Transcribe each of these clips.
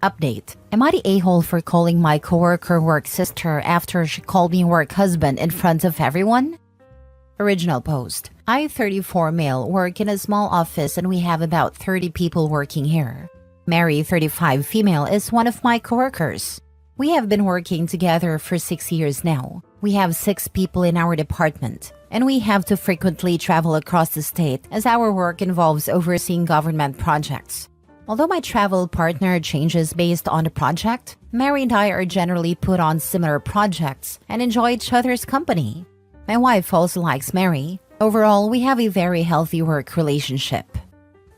Update. Am I the a-hole for calling my coworker work sister after she called me work husband in front of everyone? Original post. I, 34 male, work in a small office and we have about 30 people working here. Mary, 35 female, is one of my coworkers. We have been working together for 6 years now. We have 6 people in our department, and we have to frequently travel across the state as our work involves overseeing government projects. Although my travel partner changes based on the project, Mary and I are generally put on similar projects and enjoy each other's company. My wife also likes Mary. Overall, we have a very healthy work relationship.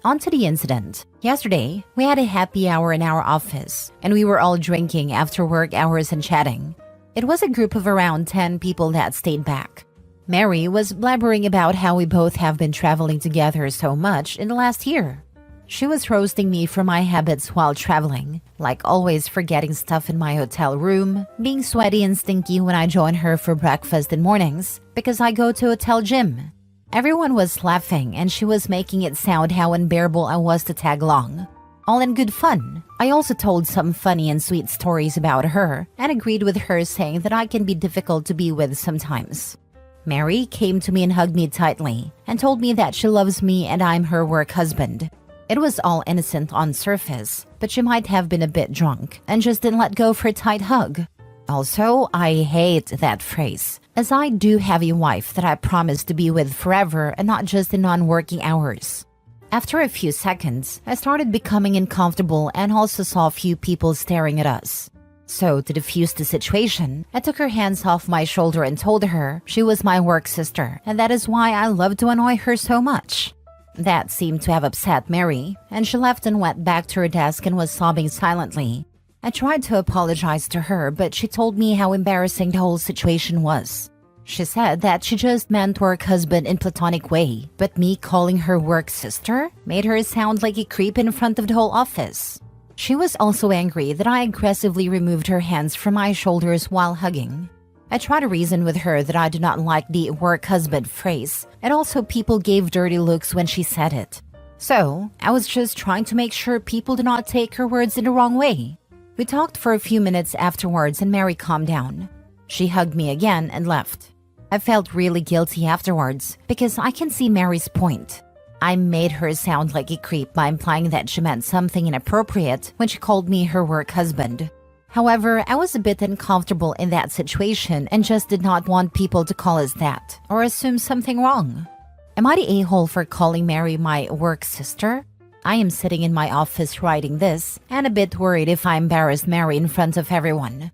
On to the incident. Yesterday, we had a happy hour in our office, and we were all drinking after work hours and chatting. It was a group of around 10 people that stayed back. Mary was blabbering about how we both have been traveling together so much in the last year. She was roasting me for my habits while traveling, like always forgetting stuff in my hotel room, being sweaty and stinky when I join her for breakfast in mornings because I go to hotel gym. Everyone was laughing and she was making it sound how unbearable I was to tag along. All in good fun. I also told some funny and sweet stories about her and agreed with her saying that I can be difficult to be with sometimes. Mary came to me and hugged me tightly and told me that she loves me and I'm her work husband. It was all innocent on surface, but she might have been a bit drunk and just didn't let go for a tight hug. Also, I hate that phrase, as I do have a wife that I promise to be with forever and not just in non-working hours. After a few seconds, I started becoming uncomfortable and also saw a few people staring at us. So, to diffuse the situation, I took her hands off my shoulder and told her she was my work sister, and that is why I love to annoy her so much. That seemed to have upset Mary, and she left and went back to her desk and was sobbing silently. I tried to apologize to her, but she told me how embarrassing the whole situation was. She said that she just meant work husband in platonic way, but me calling her work sister made her sound like a creep in front of the whole office. She was also angry that I aggressively removed her hands from my shoulders while hugging. I tried to reason with her that I do not like the work husband phrase, and also people gave dirty looks when she said it. So, I was just trying to make sure people do not take her words in the wrong way. We talked for a few minutes afterwards and Mary calmed down. She hugged me again and left. I felt really guilty afterwards because I can see Mary's point. I made her sound like a creep by implying that she meant something inappropriate when she called me her work husband. However, I was a bit uncomfortable in that situation and just did not want people to call us that or assume something wrong. Am I the a-hole for calling Mary my work sister? I am sitting in my office writing this and a bit worried if I embarrass Mary in front of everyone.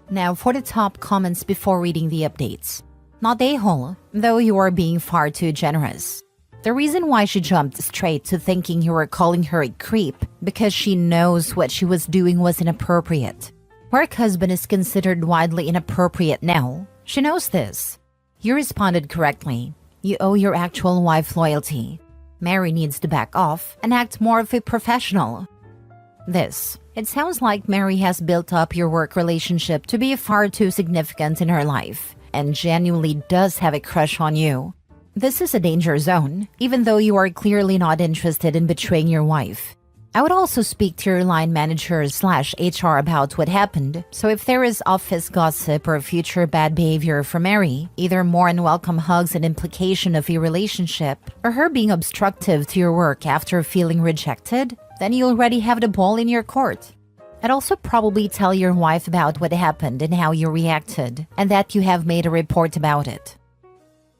Now for the top comments before reading the updates. Not a-hole, though you are being far too generous. The reason why she jumped straight to thinking you were calling her a creep because she knows what she was doing was inappropriate. Work husband is considered widely inappropriate now. She knows this. You responded correctly. You owe your actual wife loyalty. Mary needs to back off and act more of a professional. It sounds like Mary has built up your work relationship to be far too significant in her life and genuinely does have a crush on you. This is a danger zone, even though you are clearly not interested in betraying your wife. I would also speak to your line manager/HR about what happened, so if there is office gossip or future bad behavior from Mary, either more unwelcome hugs and implication of a relationship, or her being obstructive to your work after feeling rejected, then you already have the ball in your court. I'd also probably tell your wife about what happened and how you reacted, and that you have made a report about it.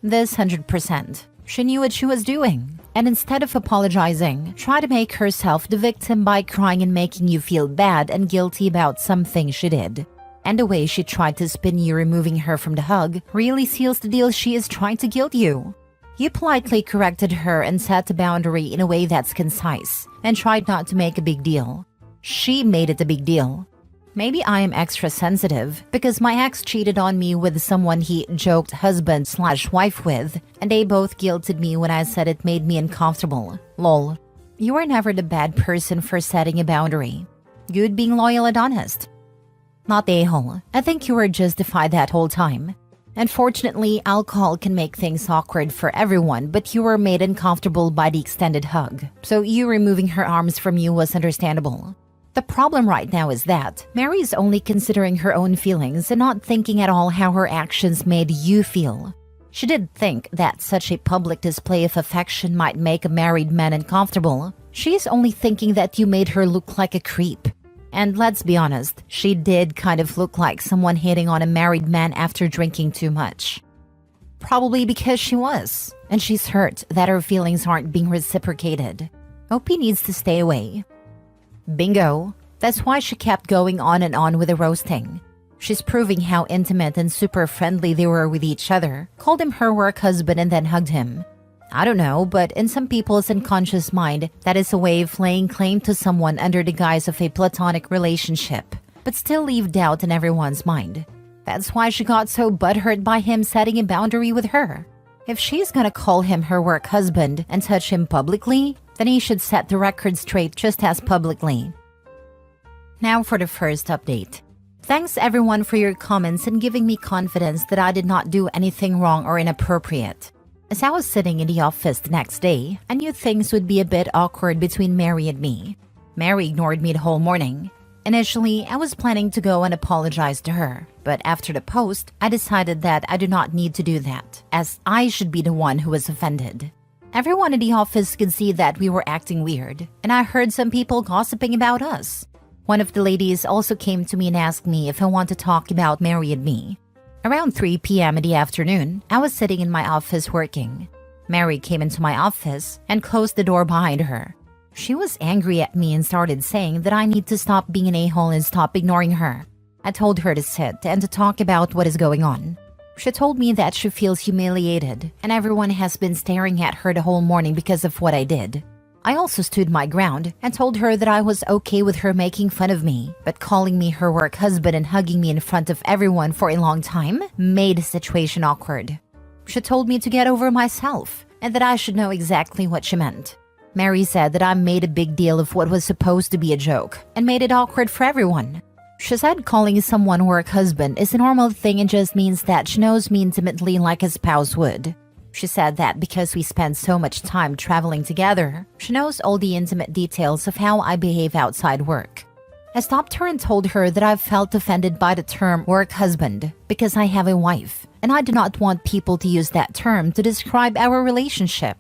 100%. She knew what she was doing, and instead of apologizing, tried to make herself the victim by crying and making you feel bad and guilty about something she did. And the way she tried to spin you removing her from the hug really seals the deal she is trying to guilt you. You politely corrected her and set a boundary in a way that's concise, and tried not to make a big deal. She made it a big deal. Maybe I am extra sensitive because my ex cheated on me with someone he joked husband/wife with, and they both guilted me when I said it made me uncomfortable. Lol. You were never the bad person for setting a boundary. Good being loyal and honest. Not a-hole. I think you were justified that whole time. Unfortunately, alcohol can make things awkward for everyone, but you were made uncomfortable by the extended hug, so you removing her arms from you was understandable. The problem right now is that Mary is only considering her own feelings and not thinking at all how her actions made you feel. She did think that such a public display of affection might make a married man uncomfortable. She is only thinking that you made her look like a creep. And let's be honest, she did kind of look like someone hitting on a married man after drinking too much. Probably because she was, and she's hurt that her feelings aren't being reciprocated. OP needs to stay away. Bingo. That's why she kept going on and on with the roasting. She's proving how intimate and super friendly they were with each other, called him her work husband and then hugged him. I don't know, but in some people's unconscious mind, that is a way of laying claim to someone under the guise of a platonic relationship, but still leave doubt in everyone's mind. That's why she got so butthurt by him setting a boundary with her. If she's gonna call him her work husband and touch him publicly, then he should set the record straight just as publicly. Now for the first update. Thanks everyone for your comments and giving me confidence that I did not do anything wrong or inappropriate. As I was sitting in the office the next day, I knew things would be a bit awkward between Mary and me. Mary ignored me the whole morning. Initially, I was planning to go and apologize to her, but after the post, I decided that I do not need to do that, as I should be the one who was offended. Everyone in the office could see that we were acting weird, and I heard some people gossiping about us. One of the ladies also came to me and asked me if I want to talk about Mary and me. Around 3 p.m. in the afternoon, I was sitting in my office working. Mary came into my office and closed the door behind her. She was angry at me and started saying that I need to stop being an a-hole and stop ignoring her. I told her to sit and to talk about what is going on. She told me that she feels humiliated and everyone has been staring at her the whole morning because of what I did. I also stood my ground and told her that I was okay with her making fun of me, but calling me her work husband and hugging me in front of everyone for a long time made the situation awkward. She told me to get over myself and that I should know exactly what she meant. Mary said that I made a big deal of what was supposed to be a joke and made it awkward for everyone. She said calling someone work husband is a normal thing and just means that she knows me intimately like a spouse would. She said that because we spend so much time traveling together, she knows all the intimate details of how I behave outside work. I stopped her and told her that I felt offended by the term work husband because I have a wife, and I do not want people to use that term to describe our relationship.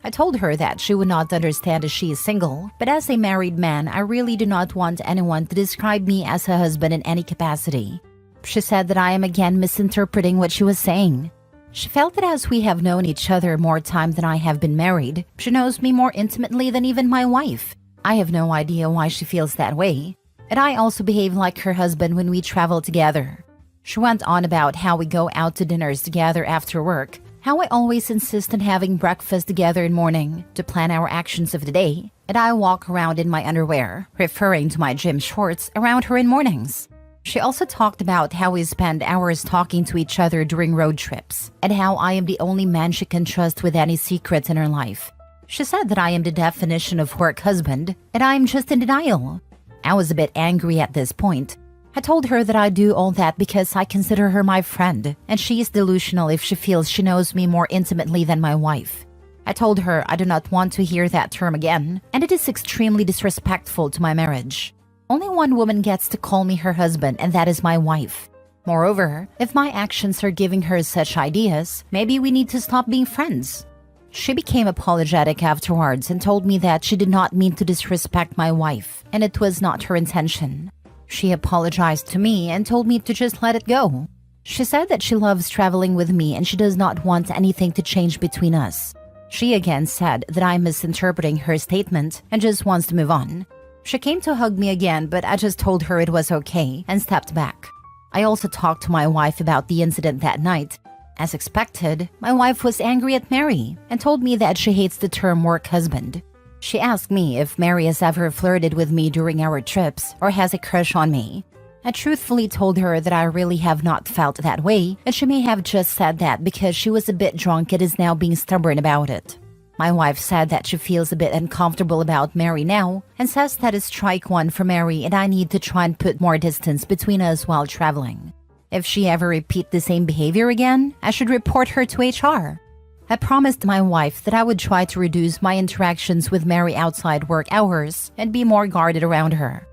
I told her that she would not understand as she is single, but as a married man, I really do not want anyone to describe me as a husband in any capacity. She said that I am again misinterpreting what she was saying. She felt that as we have known each other more time than I have been married, she knows me more intimately than even my wife. I have no idea why she feels that way. And I also behave like her husband when we travel together. She went on about how we go out to dinners together after work, how I always insist on having breakfast together in morning to plan our actions of the day, and I walk around in my underwear, referring to my gym shorts, around her in mornings. She also talked about how we spend hours talking to each other during road trips, and how I am the only man she can trust with any secrets in her life. She said that I am the definition of work husband, and I am just in denial. I was a bit angry at this point. I told her that I do all that because I consider her my friend, and she is delusional if she feels she knows me more intimately than my wife. I told her I do not want to hear that term again, and it is extremely disrespectful to my marriage. Only one woman gets to call me her husband, and that is my wife. Moreover, if my actions are giving her such ideas, maybe we need to stop being friends. She became apologetic afterwards and told me that she did not mean to disrespect my wife, and it was not her intention. She apologized to me and told me to just let it go. She said that she loves traveling with me and she does not want anything to change between us. She again said that I'm misinterpreting her statement and just wants to move on. She came to hug me again, but I just told her it was okay and stepped back. I also talked to my wife about the incident that night. As expected, my wife was angry at Mary and told me that she hates the term work husband. She asked me if Mary has ever flirted with me during our trips or has a crush on me. I truthfully told her that I really have not felt that way, and she may have just said that because she was a bit drunk and is now being stubborn about it. My wife said that she feels a bit uncomfortable about Mary now and says that it's strike one for Mary and I need to try and put more distance between us while traveling. If she ever repeats the same behavior again, I should report her to HR. I promised my wife that I would try to reduce my interactions with Mary outside work hours and be more guarded around her.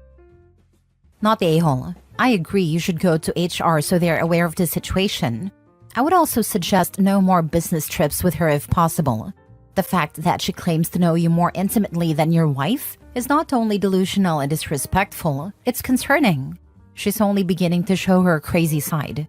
Not the a-hole. I agree you should go to HR so they're aware of the situation. I would also suggest no more business trips with her if possible. The fact that she claims to know you more intimately than your wife is not only delusional and disrespectful, it's concerning. She's only beginning to show her crazy side.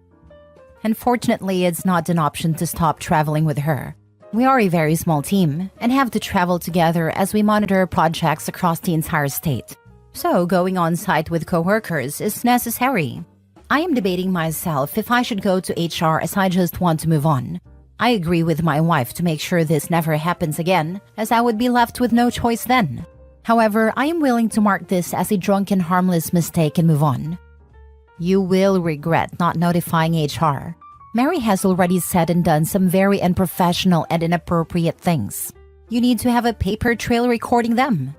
Unfortunately, it's not an option to stop traveling with her. We are a very small team and have to travel together as we monitor projects across the entire state. So going on site with coworkers is necessary. I am debating myself if I should go to HR as I just want to move on. I agree with my wife to make sure this never happens again, as I would be left with no choice then. However, I am willing to mark this as a drunken harmless mistake and move on. You will regret not notifying HR. Mary has already said and done some very unprofessional and inappropriate things. You need to have a paper trail recording them.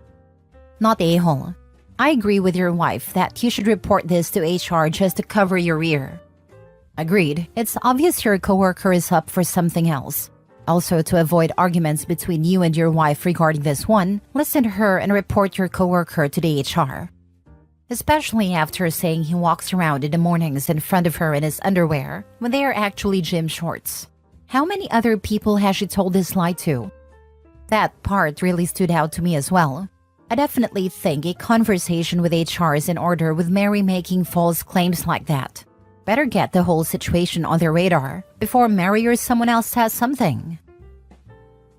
Not the a-hole. I agree with your wife that you should report this to HR just to cover your rear. Agreed. It's obvious your coworker is up for something else. Also, to avoid arguments between you and your wife regarding this one, listen to her and report your coworker to the HR. Especially after saying he walks around in the mornings in front of her in his underwear when they are actually gym shorts. How many other people has she told this lie to? That part really stood out to me as well. I definitely think a conversation with HR is in order with Mary making false claims like that. Better get the whole situation on their radar before Mary or someone else says something.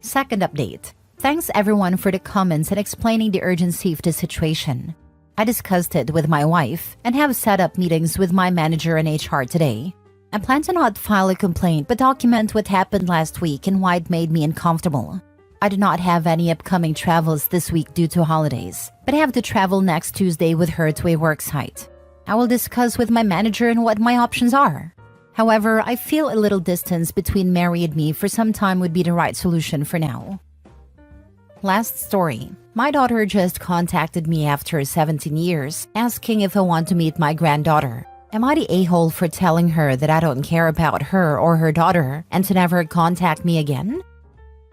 Second update. Thanks everyone for the comments and explaining the urgency of the situation. I discussed it with my wife and have set up meetings with my manager and HR today. I plan to not file a complaint but document what happened last week and why it made me uncomfortable. I do not have any upcoming travels this week due to holidays, but have to travel next Tuesday with her to a work site. I will discuss with my manager and what my options are. However, I feel a little distance between Mary and me for some time would be the right solution for now. Last story. My daughter just contacted me after 17 years, asking if I want to meet my granddaughter. Am I the a-hole for telling her that I don't care about her or her daughter and to never contact me again?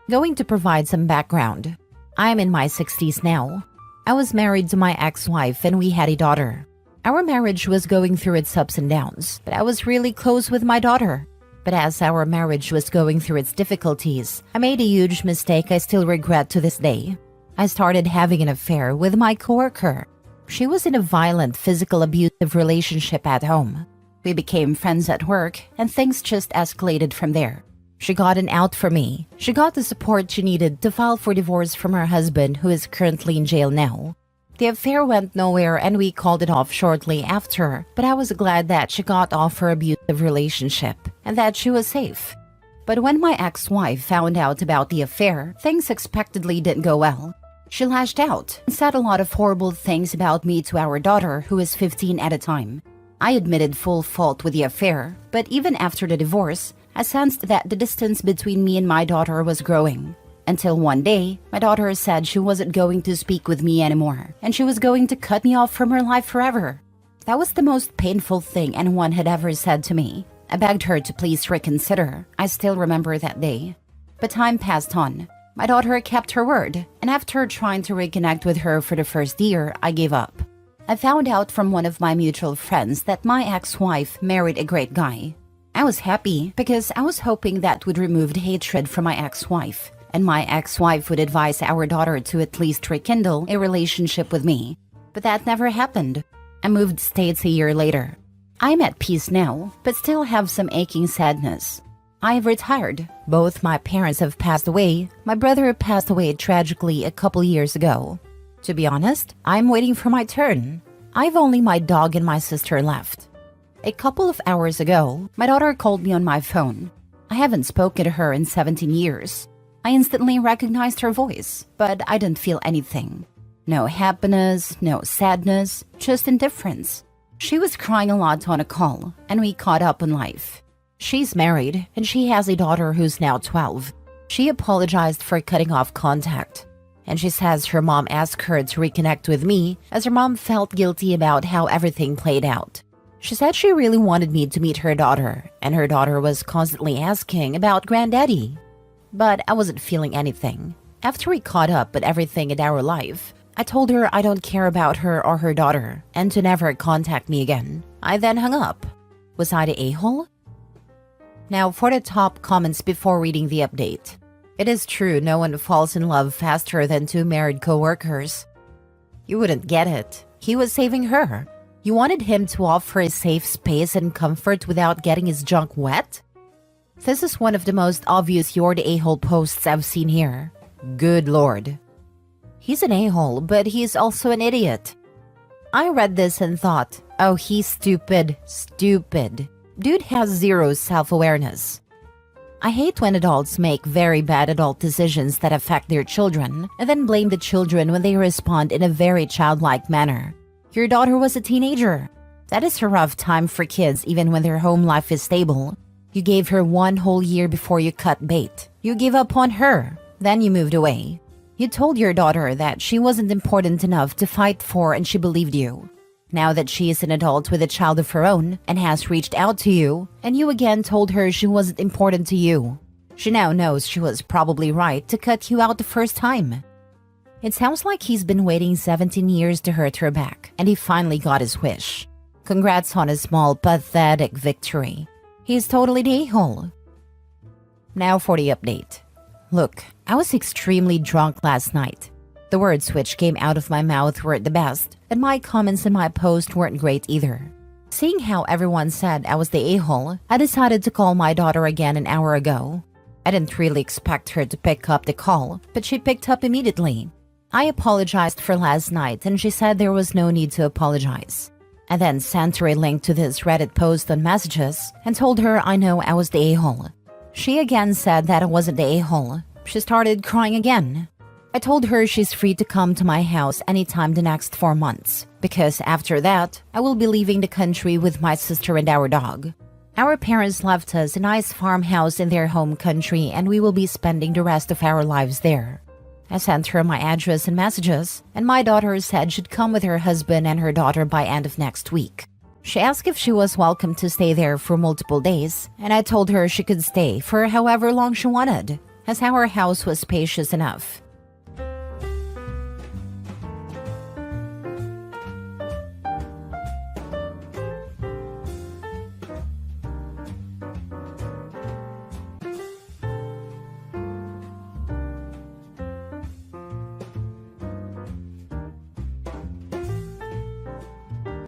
Going to provide some background. I am in my 60s now. I was married to my ex-wife and we had a daughter. Our marriage was going through its ups and downs, but I was really close with my daughter. But as our marriage was going through its difficulties, I made a huge mistake I still regret to this day. I started having an affair with my coworker. She was in a violent, physical, abusive relationship at home. We became friends at work, and things just escalated from there. She got an out for me. She got the support she needed to file for divorce from her husband, who is currently in jail now. The affair went nowhere and we called it off shortly after, but I was glad that she got off her abusive relationship and that she was safe. But when my ex-wife found out about the affair, things unexpectedly didn't go well. She lashed out and said a lot of horrible things about me to our daughter, who is 15 at the time. I admitted full fault with the affair, but even after the divorce, I sensed that the distance between me and my daughter was growing. Until one day, my daughter said she wasn't going to speak with me anymore, and she was going to cut me off from her life forever. That was the most painful thing anyone had ever said to me. I begged her to please reconsider. I still remember that day. But time passed on. My daughter kept her word, and after trying to reconnect with her for the first year, I gave up. I found out from one of my mutual friends that my ex-wife married a great guy. I was happy because I was hoping that would remove the hatred from my ex-wife, and my ex-wife would advise our daughter to at least rekindle a relationship with me. But that never happened. I moved states a year later. I'm at peace now, but still have some aching sadness. I have retired. Both my parents have passed away. My brother passed away tragically a couple years ago. To be honest, I'm waiting for my turn. I've only my dog and my sister left. A couple of hours ago, my daughter called me on my phone. I haven't spoken to her in 17 years. I instantly recognized her voice, but I didn't feel anything. No happiness, no sadness, just indifference. She was crying a lot on a call, and we caught up on life. She's married, and she has a daughter who's now 12. She apologized for cutting off contact, and she says her mom asked her to reconnect with me as her mom felt guilty about how everything played out. She said she really wanted me to meet her daughter, and her daughter was constantly asking about granddaddy. But I wasn't feeling anything. After we caught up with everything in our life, I told her I don't care about her or her daughter and to never contact me again. I then hung up. Was I the a-hole? Now for the top comments before reading the update. It is true no one falls in love faster than two married co-workers. You wouldn't get it. He was saving her. You wanted him to offer a safe space and comfort without getting his junk wet? This is one of the most obvious "you're the a-hole" posts I've seen here. Good lord. He's an a-hole, but he's also an idiot. I read this and thought, oh, he's stupid. Stupid. Dude has zero self-awareness. I hate when adults make very bad adult decisions that affect their children and then blame the children when they respond in a very childlike manner. Your daughter was a teenager. That is a rough time for kids even when their home life is stable. You gave her 1 whole year before you cut bait. You gave up on her. Then you moved away. You told your daughter that she wasn't important enough to fight for and she believed you. Now that she is an adult with a child of her own and has reached out to you, and you again told her she wasn't important to you, she now knows she was probably right to cut you out the first time. It sounds like he's been waiting 17 years to hurt her back, and he finally got his wish. Congrats on a small, pathetic victory. He's totally the a-hole. Now for the update. Look, I was extremely drunk last night. The words which came out of my mouth weren't the best, and my comments in my post weren't great either. Seeing how everyone said I was the a-hole, I decided to call my daughter again an hour ago. I didn't really expect her to pick up the call, but she picked up immediately. I apologized for last night and she said there was no need to apologize. I then sent her a link to this Reddit post on messages and told her I know I was the a-hole. She again said that I wasn't the a-hole. She started crying again. I told her she's free to come to my house anytime the next 4 months, because after that, I will be leaving the country with my sister and our dog. Our parents left us a nice farmhouse in their home country and we will be spending the rest of our lives there. I sent her my address and messages, and my daughter said she'd come with her husband and her daughter by end of next week. She asked if she was welcome to stay there for multiple days, and I told her she could stay for however long she wanted, as our house was spacious enough.